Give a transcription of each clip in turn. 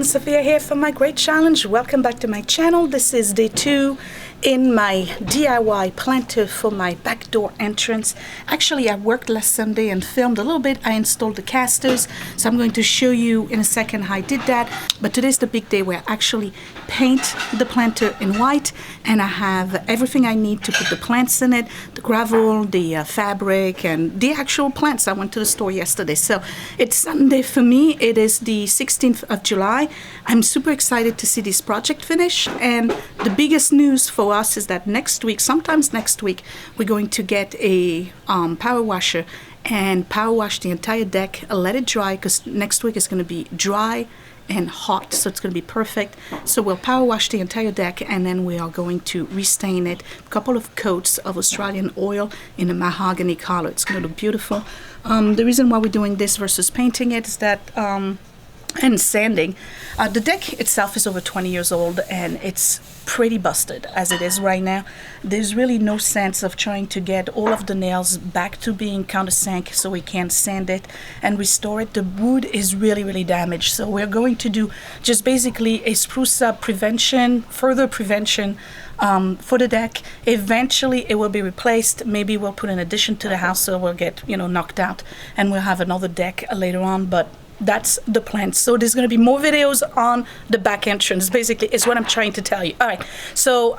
everyone, Sophia here from My Great Challenge. Welcome back to my channel. This is day 2 in my DIY planter for my back door entrance. Actually, I worked last Sunday and filmed a little bit. I installed the casters, so I'm going to show you in a second how I did that. But today's the big day where I actually paint the planter in white, and I have everything I need to put the plants in it, the gravel, the fabric, and the actual plants. I went to the store yesterday. So it's Sunday for me. It is the 16th of July. I'm super excited to see this project finish, and the biggest news for us is that next week, sometimes next week, we're going to get a power washer and power wash the entire deck, let it dry, because next week is going to be dry and hot, so it's going to be perfect. So we'll power wash the entire deck, and then we are going to restain it, a couple of coats of Australian oil in a mahogany color. It's going to look beautiful. The reason why we're doing this versus painting it is that and sanding, the deck itself is over 20 years old, and it's pretty busted as it is right now. There's really no sense of trying to get all of the nails back to being countersunk so we can sand it and restore it. The wood is really damaged, so we're going to do just basically a spruce up prevention, further prevention for the deck. Eventually it will be replaced. Maybe we'll put an addition to the house so we'll get, knocked out, and we'll have another deck later on, but that's the plan. So there's going to be more videos on the back entrance, basically, is what I'm trying to tell you. All right, so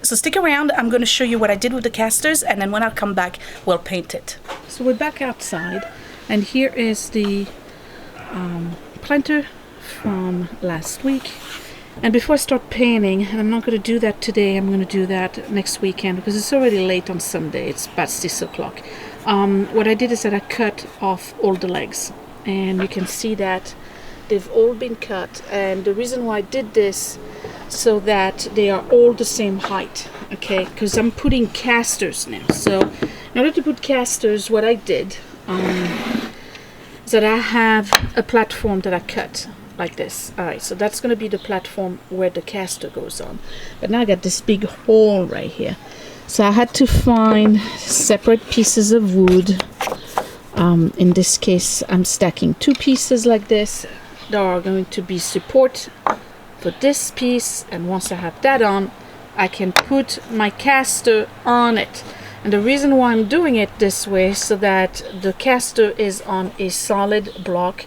so stick around. I'm going to show you what I did with the casters, and then when I come back, we'll paint it. So we're back outside, and here is the planter from last week. And before I start painting, and I'm not going to do that today, I'm going to do that next weekend because it's already late on Sunday. It's past 6 o'clock. What I did is that I cut off all the legs. And you can see that they've all been cut, and the reason why I did this so that they are all the same height, okay, because I'm putting casters now. So in order to put casters, what I did is that I have a platform that I cut like this. All right, so that's going to be the platform where the caster goes on, but now I got this big hole right here, so I had to find separate pieces of wood. In this case, I'm stacking 2 pieces like this. There are going to be support for this piece, and once I have that on, I can put my caster on it. And the reason why I'm doing it this way is so that the caster is on a solid block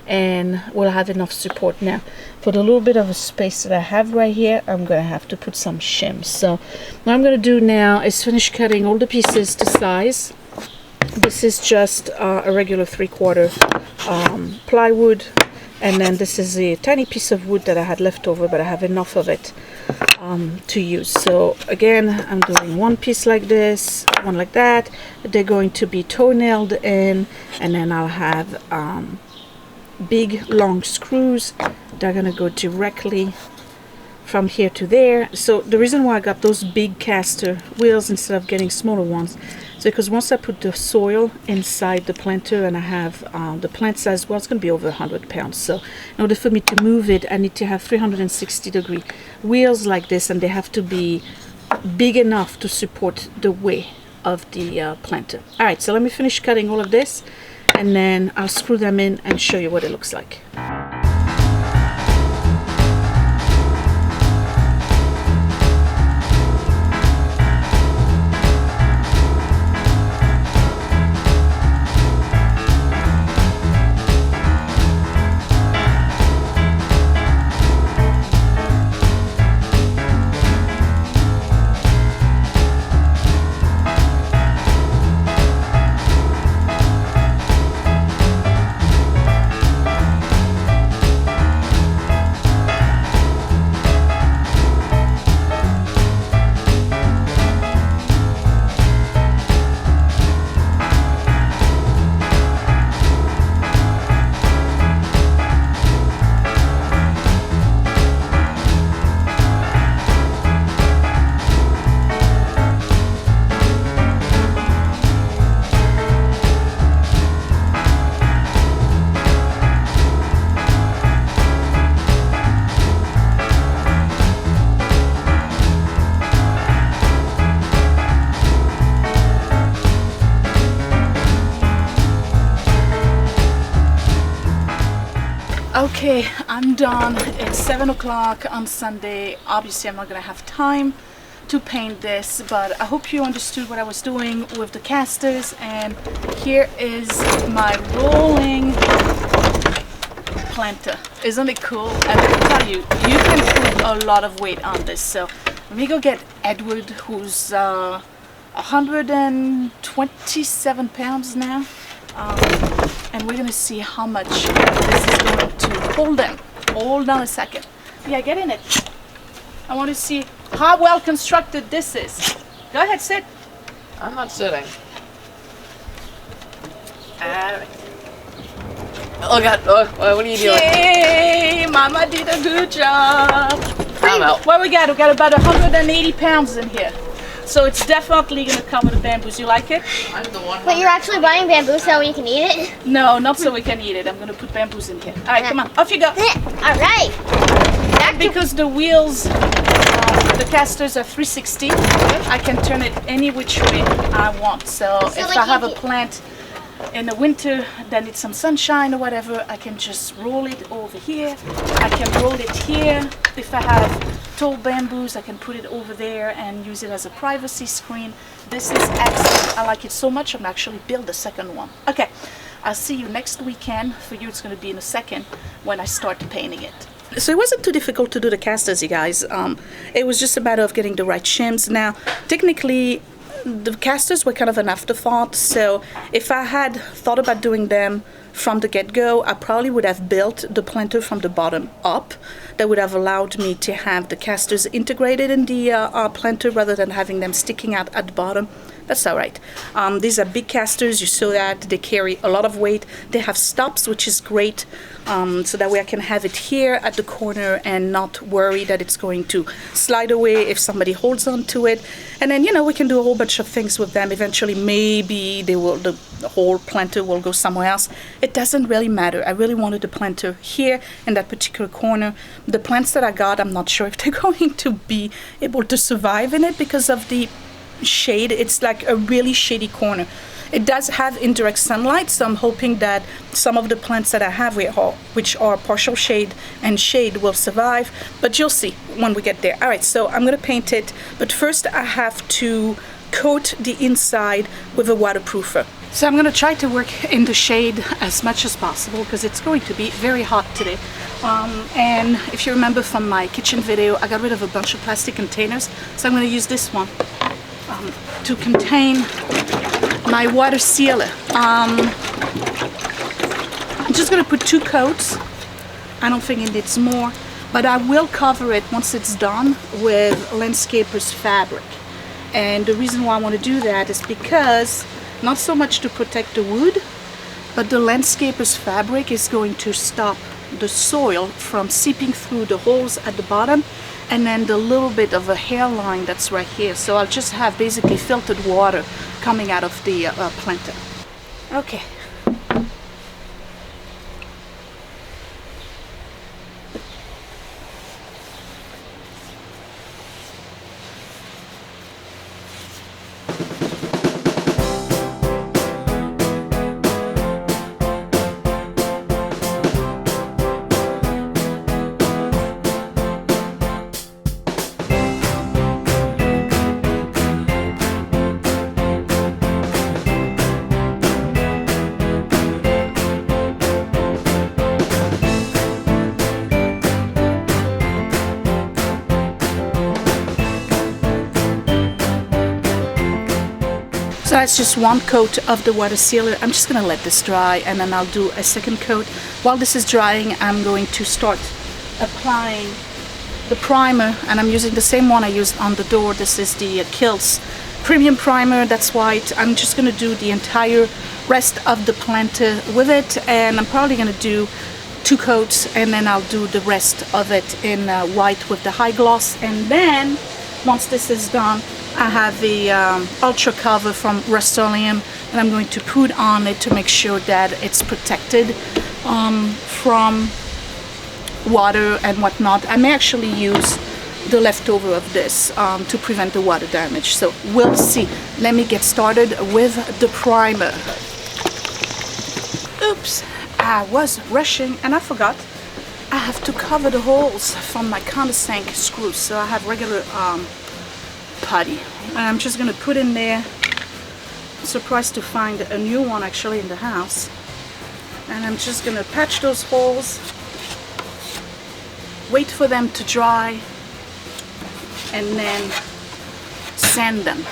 and will have enough support. Now, for the little bit of a space that I have right here, I'm going to have to put some shims. So what I'm going to do now is finish cutting all the pieces to size. This is just a regular 3/4 plywood, and then this is a tiny piece of wood that I had left over, but I have enough of it to use. So again, I'm doing one piece like this, one like that. They're going to be toe-nailed in, and then I'll have big long screws. They're going to go directly from here to there. So the reason why I got those big caster wheels instead of getting smaller ones is because once I put the soil inside the planter, and I have the plant size, well, it's going to be over 100 pounds. So in order for me to move it, I need to have 360-degree wheels like this, and they have to be big enough to support the weight of the planter. All right, so let me finish cutting all of this, and then I'll screw them in and show you what it looks like. Okay, I'm done. It's 7 o'clock on Sunday. Obviously, I'm not gonna have time to paint this, but I hope you understood what I was doing with the casters. And here is my rolling planter. Isn't it cool? And I can tell you, you can put a lot of weight on this. So let me go get Edward, who's 127 pounds now. And we're gonna see how much this is going to hold them. Hold on a second. Yeah, get in it. I want to see how well constructed this is. Go ahead, sit. I'm not sitting. Alright. Oh God, what are you doing? Yay! Mama did a good job. I'm out. What we got? We got about 180 pounds in here. So it's definitely going to cover the bamboos. You like it? I'm the one. But you're actually buying bamboo so you can eat it? No, not so we can eat it. I'm going to put bamboos in here. All right, come on. Off you go. All right. Because the wheels, the casters are 360, I can turn it any which way I want. So if like I have a plant in the winter that needs some sunshine or whatever, I can just roll it over here. I can roll it here. If I have tall bamboos, I can put it over there and use it as a privacy screen. This is excellent. I like it so much, I'm actually build a second one. Okay, I'll see you next weekend. For you, it's going to be in a second when I start painting it. So it wasn't too difficult to do the casters, you guys. It was just a matter of getting the right shims. Now, technically, the casters were kind of an afterthought, so if I had thought about doing them from the get-go, I probably would have built the planter from the bottom up. That would have allowed me to have the casters integrated in the planter rather than having them sticking out at the bottom. That's all right. These are big casters. You saw that. They carry a lot of weight. They have stops, which is great. So that way I can have it here at the corner and not worry that it's going to slide away if somebody holds on to it. And then, you know, we can do a whole bunch of things with them. Eventually, maybe the whole planter will go somewhere else. It doesn't really matter. I really wanted the planter here in that particular corner. The plants that I got, I'm not sure if they're going to be able to survive in it because of the shade. It's like a really shady corner. It does have indirect sunlight, so I'm hoping that some of the plants that I have, which are partial shade and shade, will survive, but you'll see when we get there. All right, so I'm gonna paint it, but first I have to coat the inside with a waterproofer. So I'm gonna try to work in the shade as much as possible because it's going to be very hot today. And if you remember from my kitchen video, I got rid of a bunch of plastic containers, so I'm gonna use this one to contain my water sealer. I'm just gonna put 2 coats. I don't think it needs more, but I will cover it once it's done with landscaper's fabric. And the reason why I want to do that is because not so much to protect the wood, but the landscaper's fabric is going to stop the soil from seeping through the holes at the bottom and then the little bit of a hairline that's right here. So I'll just have basically filtered water coming out of the planter. Okay. So that's just 1 coat of the water sealer. I'm just gonna let this dry and then I'll do a second coat. While this is drying, I'm going to start applying the primer, and I'm using the same one I used on the door. This is the Kills Premium Primer, that's white. I'm just gonna do the entire rest of the planter with it, and I'm probably gonna do 2 coats and then I'll do the rest of it in white with the high gloss. And then once this is done, I have the Ultra Cover from Rust-Oleum, and I'm going to put on it to make sure that it's protected from water and whatnot. I may actually use the leftover of this to prevent the water damage. So we'll see. Let me get started with the primer. Oops, I was rushing and I forgot I have to cover the holes from my countersink screws, so I have regular putty. And I'm just gonna put in there. Surprised to find a new one actually in the house. And I'm just gonna patch those holes, wait for them to dry, and then sand them.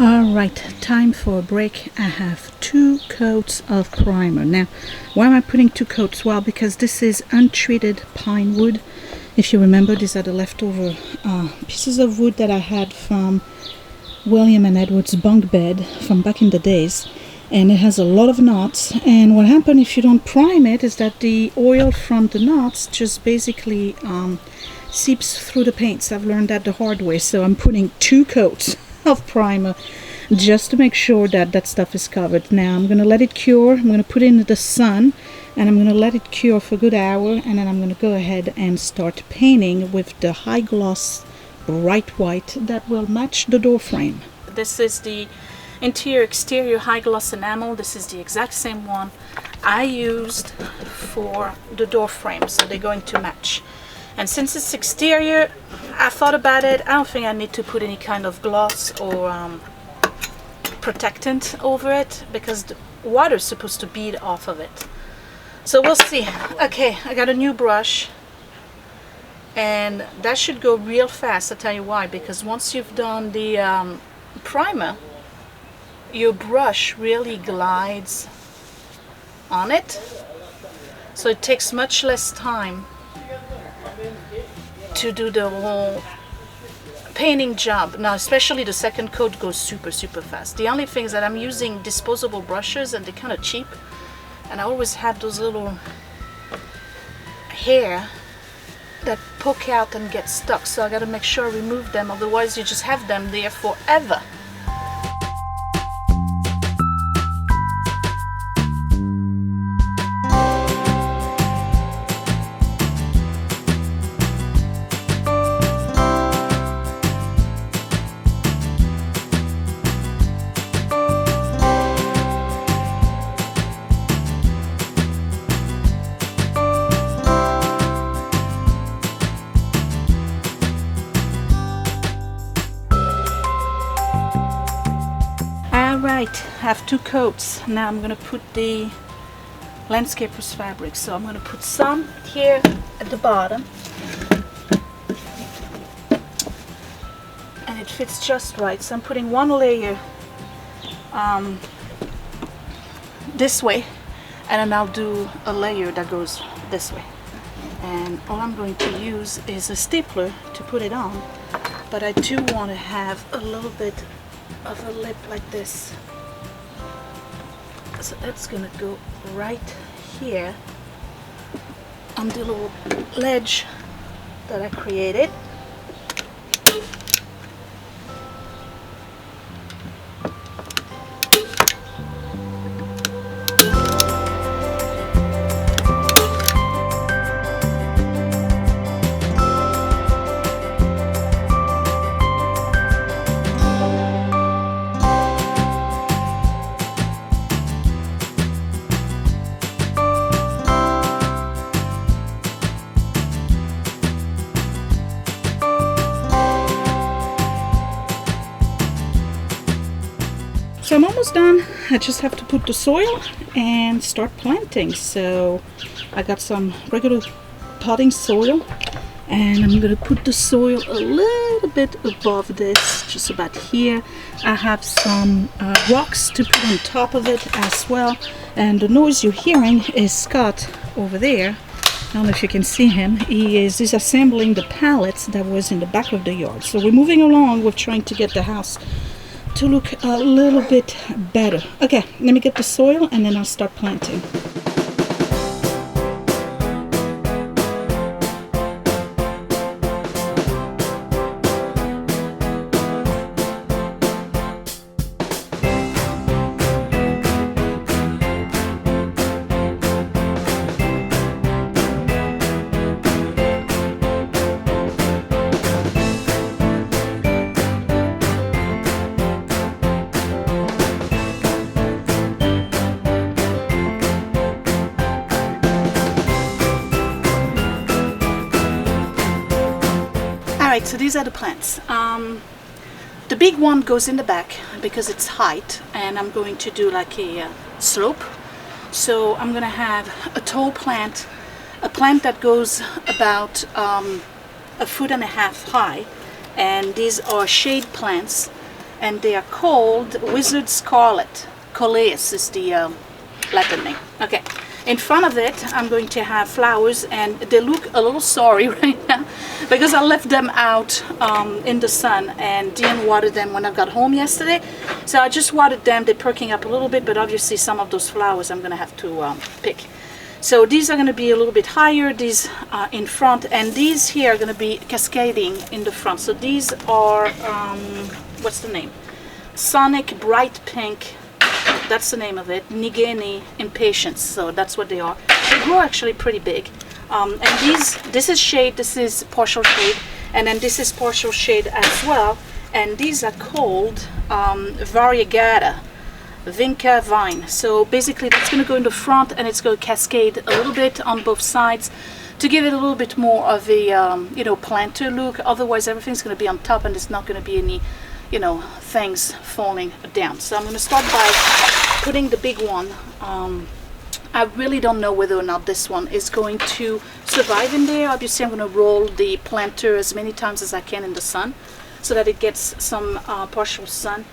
Alright, time for a break. I have 2 coats of primer. Now, why am I putting 2 coats? Well, because this is untreated pine wood. If you remember, these are the leftover pieces of wood that I had from William and Edward's bunk bed from back in the days. And it has a lot of knots. And what happens if you don't prime it is that the oil from the knots just basically seeps through the paints. I've learned that the hard way. So I'm putting 2 coats of primer just to make sure that that stuff is covered. Now I'm going to let it cure. I'm going to put it in the sun and I'm going to let it cure for a good hour, and then I'm going to go ahead and start painting with the high gloss bright white that will match the door frame. This is the interior exterior high gloss enamel. This is the exact same one I used for the door frame, so they're going to match. And since it's exterior, I thought about it. I don't think I need to put any kind of gloss or protectant over it because the water is supposed to bead off of it. So we'll see. Okay, I got a new brush and that should go real fast. I'll tell you why, because once you've done the primer, your brush really glides on it, so it takes much less time to do the whole painting job. Now, especially the second coat goes super fast. The only thing is that I'm using disposable brushes and they're kind of cheap, and I always have those little hair that poke out and get stuck, so I got to make sure I remove them, otherwise you just have them there forever. Alright, I have 2 coats. Now I'm going to put the landscaper's fabric. So I'm going to put some here at the bottom. And it fits just right. So I'm putting 1 layer this way, and then I'll do a layer that goes this way. And all I'm going to use is a stapler to put it on. But I do want to have a little bit of a lip like this, so that's gonna go right here on the little ledge that I created. So I'm almost done. I just have to put the soil and start planting. So I got some regular potting soil, and I'm gonna put the soil a little bit above this, just about here. I have some rocks to put on top of it as well. And the noise you're hearing is Scott over there. I don't know if you can see him. He's disassembling the pallets that was in the back of the yard. So we're moving along with trying to get the house to look a little bit better. Okay, let me get the soil and then I'll start planting. Alright, so these are the plants. The big one goes in the back because it's height, and I'm going to do like a slope. So I'm going to have a tall plant, a plant that goes about 1.5 feet high, and these are shade plants, and they are called Wizard Scarlet. Coleus is the Latin name. Okay. In front of it, I'm going to have flowers, and they look a little sorry right now because I left them out in the sun and didn't water them when I got home yesterday. So I just watered them. They're perking up a little bit, but obviously some of those flowers I'm going to have to pick. So these are going to be a little bit higher, these in front, and these here are going to be cascading in the front. So these are, what's the name? Sonic Bright Pink. That's the name of it. Nigeni Impatience. So that's what they are. They grow actually pretty big. And this is shade, this is partial shade, and then this is partial shade as well. And these are called Variegata Vinca Vine. So basically that's going to go in the front, and it's going to cascade a little bit on both sides to give it a little bit more of a planter look. Otherwise everything's going to be on top, and there's not going to be any things falling down. So I'm going to start by putting the big one. I really don't know whether or not this one is going to survive in there. Obviously I'm going to roll the planter as many times as I can in the sun so that it gets some partial sun.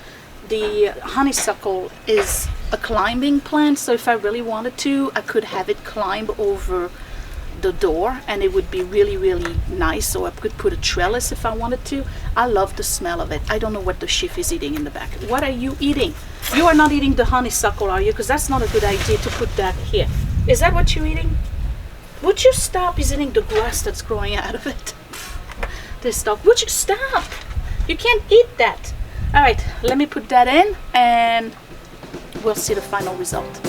The honeysuckle is a climbing plant, so if I really wanted to, I could have it climb over the door, and it would be really, really nice. So I could put a trellis if I wanted to. I love the smell of it. I don't know what the chef is eating in the back. What are you eating? You are not eating the honeysuckle, are you? Because that's not a good idea to put that here. Is that what you're eating? Would you stop eating the grass that's growing out of it? This stuff. Would you stop? You can't eat that. All right, let me put that in, and we'll see the final result.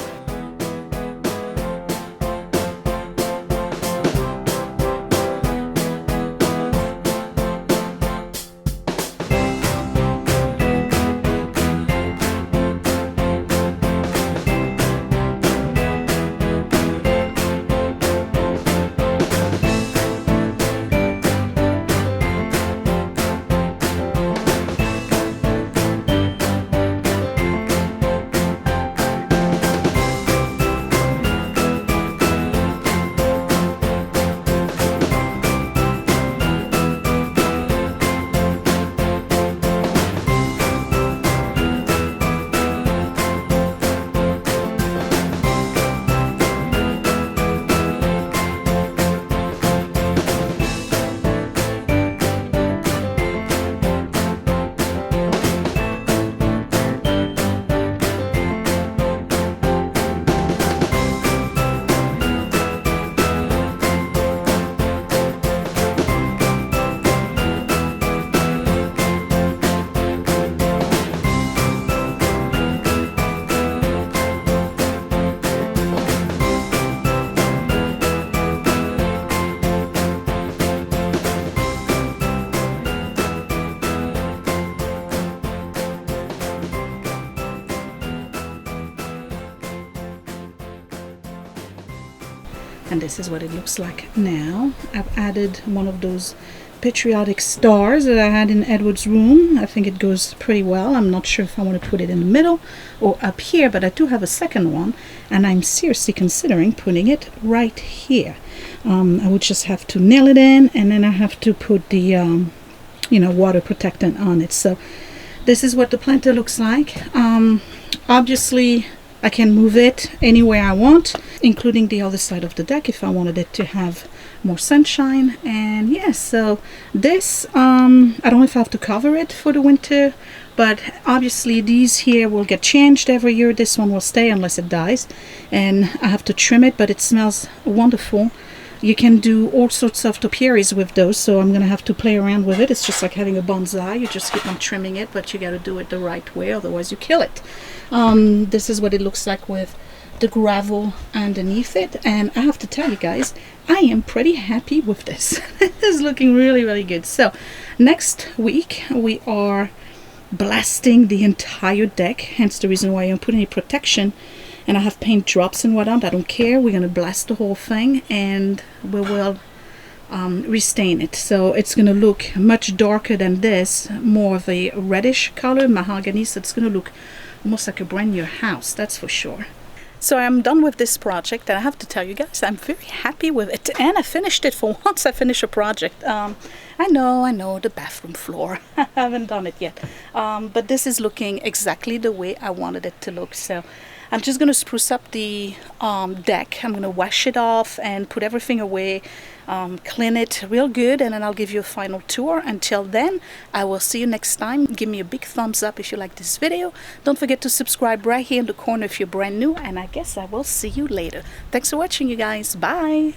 And this is what it looks like now. I've added one of those patriotic stars that I had in Edward's room. I think it goes pretty well. I'm not sure if I want to put it in the middle or up here, but I do have a second one, and I'm seriously considering putting it right here. I would just have to nail it in, and then I have to put the water protectant on it. So this is what the planter looks like. Obviously I can move it anywhere I want, including the other side of the deck if I wanted it to have more sunshine. And yes, so this I don't know if I have to cover it for the winter, but obviously these here will get changed every year. This one will stay unless it dies, and I have to trim it, but it smells wonderful. You can do all sorts of topiaries with those, so I'm gonna have to play around with it. It's just like having a bonsai. You just keep on trimming it, but you got to do it the right way, otherwise you kill it. This is what it looks like with the gravel underneath it, and I have to tell you guys, I am pretty happy with this. This is looking really, really good. So next week we are blasting the entire deck, hence the reason why I don't put any protection, and I have paint drops and whatnot. I don't care. We're gonna blast the whole thing, and we will restain it, so it's gonna look much darker than this, more of a reddish color, mahogany. So it's gonna look almost like a brand new house, that's for sure. So I'm done with this project, and I have to tell you guys, I'm very happy with it, and I finished it for once. I finished a project. I know, the bathroom floor. I haven't done it yet, but this is looking exactly the way I wanted it to look. So I'm just going to spruce up the deck. I'm going to wash it off and put everything away, clean it real good, and then I'll give you a final tour. Until then, I will see you next time. Give me a big thumbs up if you like this video. Don't forget to subscribe right here in the corner if you're brand new, and I guess I will see you later. Thanks for watching, you guys. Bye.